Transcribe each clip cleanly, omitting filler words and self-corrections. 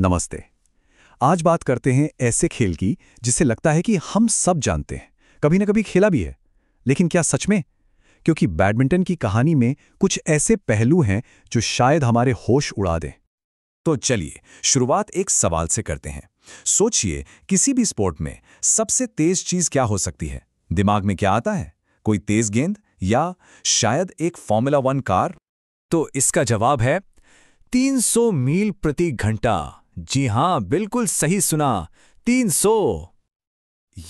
नमस्ते। आज बात करते हैं ऐसे खेल की जिसे लगता है कि हम सब जानते हैं, कभी ना कभी खेला भी है। लेकिन क्या सच में? क्योंकि बैडमिंटन की कहानी में कुछ ऐसे पहलू हैं जो शायद हमारे होश उड़ा दें। तो चलिए शुरुआत एक सवाल से करते हैं। सोचिए, किसी भी स्पोर्ट में सबसे तेज चीज क्या हो सकती है? दिमाग में क्या आता है? कोई तेज गेंद या शायद एक फॉर्मूला 1 कार? तो इसका जवाब है 300 मील प्रति घंटा। जी हां, बिल्कुल सही सुना, 300।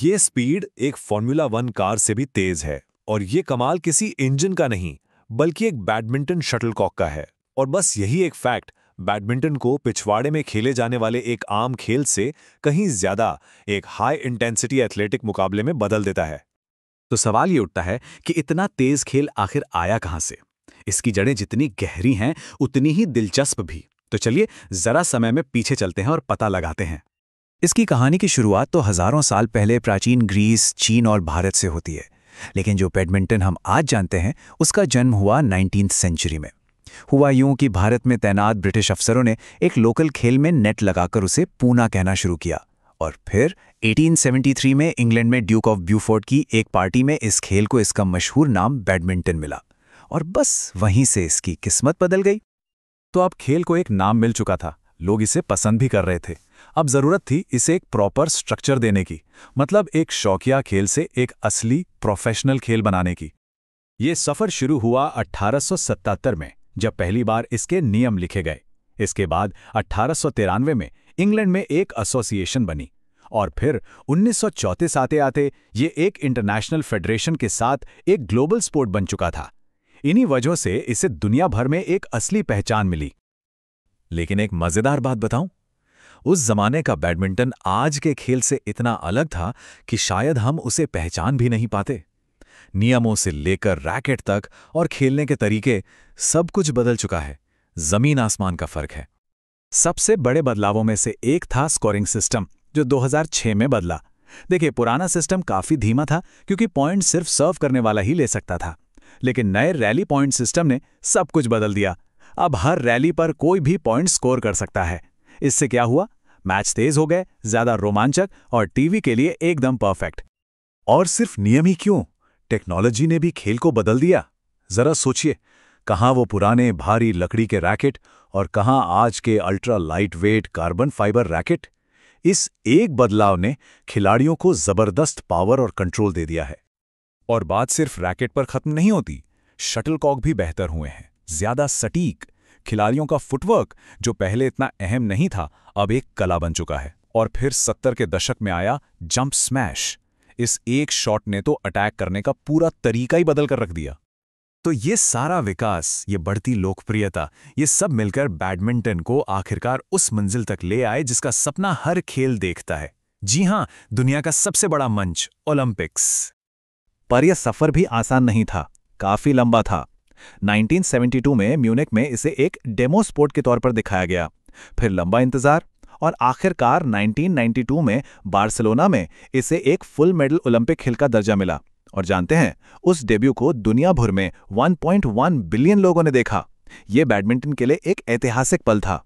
ये स्पीड एक फॉर्मूला 1 कार से भी तेज है, और ये कमाल किसी इंजन का नहीं, बल्कि एक बैडमिंटन शटलकॉक का है। और बस यही एक फैक्ट बैडमिंटन को पिछवाड़े में खेले जाने वाले एक आम खेल से कहीं ज्यादा एक हाई इंटेंसिटी एथलेटिक मुकाबले में बदल देता है। तो सवाल ये उठता है कि इतना तेज खेल आखिर आया कहां से? इसकी जड़ें जितनी गहरी हैं, उतनी ही दिलचस्प भी। तो चलिए जरा समय में पीछे चलते हैं और पता लगाते हैं। इसकी कहानी की शुरुआत तो हजारों साल पहले प्राचीन ग्रीस, चीन और भारत से होती है। लेकिन जो बैडमिंटन हम आज जानते हैं, उसका जन्म हुआ 19वीं सेंचुरी में। हुआ यूं कि भारत में तैनात ब्रिटिश अफसरों ने एक लोकल खेल में नेट लगाकर उसे पूना कहना शुरू किया। और फिर 1873 में इंग्लैंड में ड्यूक ऑफ ब्यूफोर्ड की एक पार्टी में इस खेल को इसका मशहूर नाम बैडमिंटन मिला। और बस वहीं से इसकी किस्मत बदल गई। तो अब खेल को एक नाम मिल चुका था, लोग इसे पसंद भी कर रहे थे। अब जरूरत थी इसे एक प्रॉपर स्ट्रक्चर देने की, मतलब एक शौकिया खेल से एक असली प्रोफेशनल खेल बनाने की। ये सफर शुरू हुआ 1877 में, जब पहली बार इसके नियम लिखे गए। इसके बाद 1893 में इंग्लैंड में एक एसोसिएशन बनी, और फिर 1934 आते आते ये एक इंटरनेशनल फेडरेशन के साथ एक ग्लोबल स्पोर्ट बन चुका था। इन्हीं वजहों से इसे दुनिया भर में एक असली पहचान मिली। लेकिन एक मजेदार बात बताऊं, उस जमाने का बैडमिंटन आज के खेल से इतना अलग था कि शायद हम उसे पहचान भी नहीं पाते। नियमों से लेकर रैकेट तक और खेलने के तरीके, सब कुछ बदल चुका है। जमीन आसमान का फर्क है। सबसे बड़े बदलावों में से एक था स्कोरिंग सिस्टम, जो 2006 में बदला। देखिए, पुराना सिस्टम काफी धीमा था क्योंकि पॉइंट सिर्फ सर्व करने वाला ही ले सकता था। लेकिन नए रैली पॉइंट सिस्टम ने सब कुछ बदल दिया। अब हर रैली पर कोई भी पॉइंट स्कोर कर सकता है। इससे क्या हुआ? मैच तेज हो गए, ज्यादा रोमांचक और टीवी के लिए एकदम परफेक्ट। और सिर्फ नियम ही क्यों, टेक्नोलॉजी ने भी खेल को बदल दिया। जरा सोचिए, कहां वो पुराने भारी लकड़ी के रैकेट और कहां आज के ultra light weight carbon fibre racket. इस एक बदलाव ने खिलाड़ियों को जबरदस्त पावर और कंट्रोल दे दिया है। और बात सिर्फ रैकेट पर खत्म नहीं होती, शटलकॉक भी बेहतर हुए हैं, ज्यादा सटीक। खिलाड़ियों का फुटवर्क, जो पहले इतना अहम नहीं था, अब एक कला बन चुका है। और फिर 70 के दशक में आया जंप स्मैश। इस एक शॉट ने तो अटैक करने का पूरा तरीका ही बदल कर रख दिया। तो ये सारा विकास, ये बढ़ती लोकप्रियता, ये सब मिलकर बैडमिंटन को आखिरकार उस मंजिल तक ले आए जिसका सपना हर खेल देखता है। जी हां, दुनिया का सबसे बड़ा मंच, ओलंपिक्स। पर यह सफर भी आसान नहीं था, काफी लंबा था। 1972 में म्यूनिक में इसे एक डेमो स्पोर्ट के तौर पर दिखाया गया, फिर लंबा इंतजार, और आखिरकार 1992 में बार्सिलोना में इसे एक फुल मेडल ओलंपिक खेल का दर्जा मिला। और जानते हैं, उस डेब्यू को दुनिया भर में 1.1 बिलियन लोगों ने देखा। यह बैडमिंटन के लिए एक ऐतिहासिक पल था।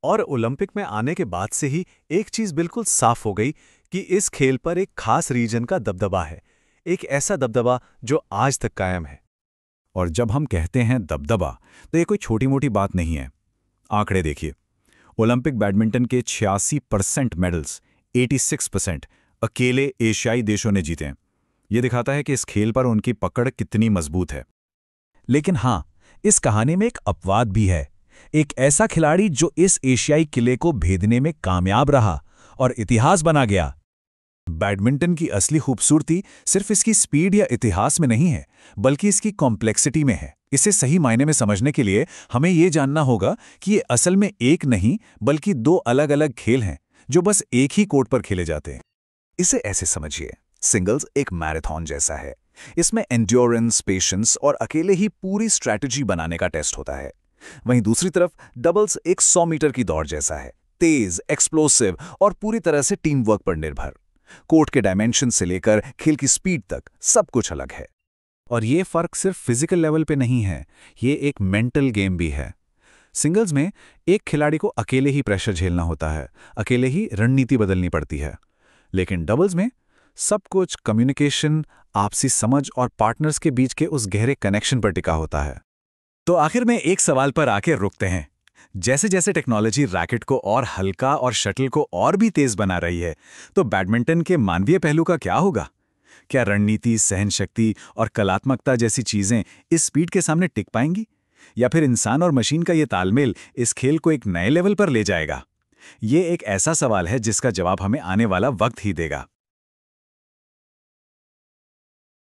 और ओलंपिक में आने के बाद से ही एक चीज बिल्कुल साफ हो गई कि इस खेल पर एक खास रीजन का दबदबा है, एक ऐसा दबदबा जो आज तक कायम है। और जब हम कहते हैं दबदबा, तो ये कोई छोटी मोटी बात नहीं है। आंकड़े देखिए, ओलंपिक बैडमिंटन के 86% मेडल्स, 86% अकेले एशियाई देशों ने जीते हैं। यह दिखाता है कि इस खेल पर उनकी पकड़ कितनी मजबूत है। लेकिन हां, इस कहानी में एक अपवाद भी है। एक ऐसा खिलाड़ी जो इस एशियाई किले को भेदने में कामयाब रहा और इतिहास बना गया। बैडमिंटन की असली खूबसूरती सिर्फ इसकी स्पीड या इतिहास में नहीं है, बल्कि इसकी कॉम्प्लेक्सिटी में है। इसे सही मायने में समझने के लिए हमें यह जानना होगा कि ये असल में एक नहीं, बल्कि दो अलग अलग खेल हैं जो बस एक ही कोर्ट पर खेले जाते हैं। इसे ऐसे समझिए, सिंगल्स एक मैराथन जैसा है। इसमें एंड्योरेंस, पेशेंस और अकेले ही पूरी स्ट्रैटेजी बनाने का टेस्ट होता है। वहीं दूसरी तरफ डबल्स एक 100 मीटर की दौड़ जैसा है, तेज, एक्सप्लोसिव और पूरी तरह से टीम वर्क पर निर्भर। कोर्ट के डायमेंशन से लेकर खेल की स्पीड तक सब कुछ अलग है। और ये फर्क सिर्फ फिजिकल लेवल पे नहीं है, ये एक मेंटल गेम भी है। सिंगल्स में एक खिलाड़ी को अकेले ही प्रेशर झेलना होता है, अकेले ही रणनीति बदलनी पड़ती है। लेकिन डबल्स में सब कुछ कम्युनिकेशन, आपसी समझ और पार्टनर्स के बीच के उस गहरे कनेक्शन पर टिका होता है। तो आखिर में एक सवाल पर आके रुकते हैं। जैसे जैसे टेक्नोलॉजी रैकेट को और हल्का और शटल को और भी तेज बना रही है, तो बैडमिंटन के मानवीय पहलू का क्या होगा? क्या रणनीति, सहनशक्ति और कलात्मकता जैसी चीजें इस स्पीड के सामने टिक पाएंगी? या फिर इंसान और मशीन का ये तालमेल इस खेल को एक नए लेवल पर ले जाएगा? ये एक ऐसा सवाल है जिसका जवाब हमें आने वाला वक्त ही देगा।